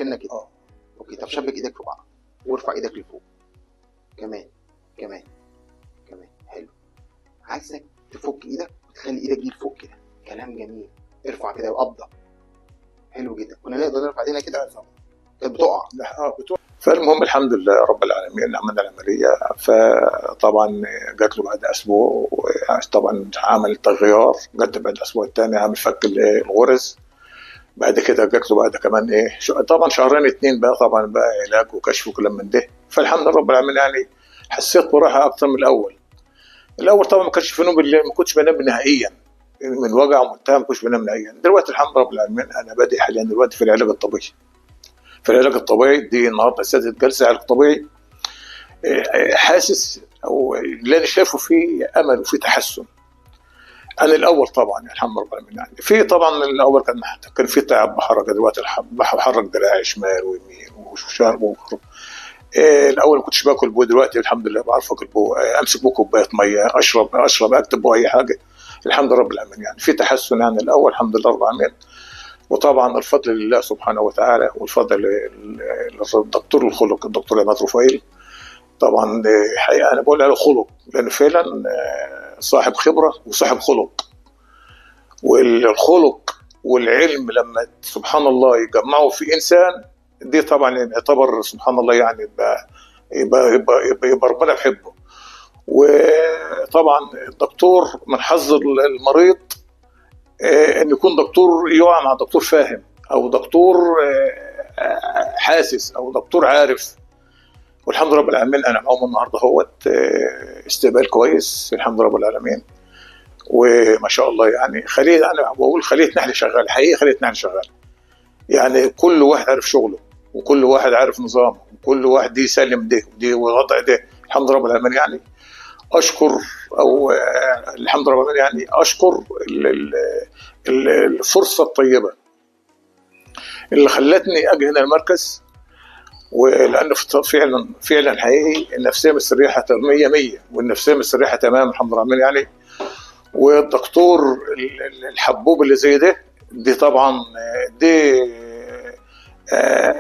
داخلنا كده. اوكي، طب شبك ايدك في بعض وارفع ايدك لفوق. كمان كمان كمان. حلو. عايزك تفك ايدك وتخلي ايدك دي لفوق كده. كلام جميل. ارفع كده وقبضه. حلو جدا. كنا نقدر نرفع ايدينا كده؟ كانت بتقع. بتقع. فالمهم الحمد لله رب العالمين عملنا العمليه. فطبعا جات له بعد اسبوع، طبعا عمل تغيير. جات بعد الاسبوع الثاني عمل فك الغرز. بعد كده جات له بعد كمان طبعا شهرين 2 بقى، طبعا بقى علاج وكشف وكلام من ده. فالحمد لله رب العالمين يعني حسيت براحه اكتر من الاول. الاول طبعا ما كانش في نوم بالليل، ما كنتش بنام نهائيا من وجع ومنتهى، ما كنتش بنام نهائيا. دلوقتي الحمد لله رب العالمين انا بادئ حاليا دلوقتي في العلاج الطبيعي. في العلاج الطبيعي دي النهارده سادسة جلسه علاج طبيعي. حاسس او اللي انا شايفه فيه امل وفي تحسن عن الاول. طبعا الحمد لله رب العالمين يعني في طبعا الاول كان في تعب بحركه. دلوقتي بحرك دراعي شمال ويمين وشمال وغرب. الاول ما كنتش باكل بو، دلوقتي الحمد لله بعرف اكل بو. امسك بو كوبايه ميه، اشرب اكتب بو اي حاجه. الحمد لله رب العالمين يعني في تحسن عن الاول الحمد لله رب العالمين. وطبعا الفضل لله سبحانه وتعالى، والفضل للدكتور الخلق الدكتور عماد رفايل. طبعا حقيقه انا بقول له خلق لانه فعلا صاحب خبره وصاحب خلق. والخلق والعلم لما سبحان الله يجمعوا في انسان، دي طبعا يعتبر سبحان الله يعني يبقى ربنا بحبه. وطبعا الدكتور من حظ المريض ان يكون دكتور يقع مع دكتور فاهم، او دكتور حاسس، او دكتور عارف. والحمد لله رب العالمين انا معاهم النهارده اهوت استقبال كويس الحمد لله رب العالمين. وما شاء الله يعني خليه، انا بقول خليه نحل شغال. حقيقي خليه نحل شغال. يعني كل واحد عارف شغله، وكل واحد عارف نظامه، وكل واحد دي يسلم ده ودي وضع ده. الحمد لله رب العالمين يعني اشكر، او الحمد لله رب العالمين يعني اشكر الفرصه الطيبه اللي خلتني اجي هنا المركز. ولانه فعلا حقيقي النفسيه مستريحه 100 والنفسيه مستريحه تمام الحمد لله رب العالمين يعني. والدكتور الحبوب اللي زي ده، دي طبعا دي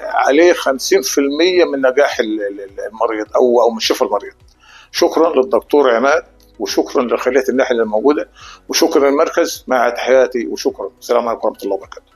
عليه 50% من نجاح المريض او من شفاء المريض. شكرا للدكتور عماد، وشكرا لخلية الناحية الموجودة، وشكرا للمركز. مع تحياتي وشكرا. السلام عليكم ورحمة الله وبركاته.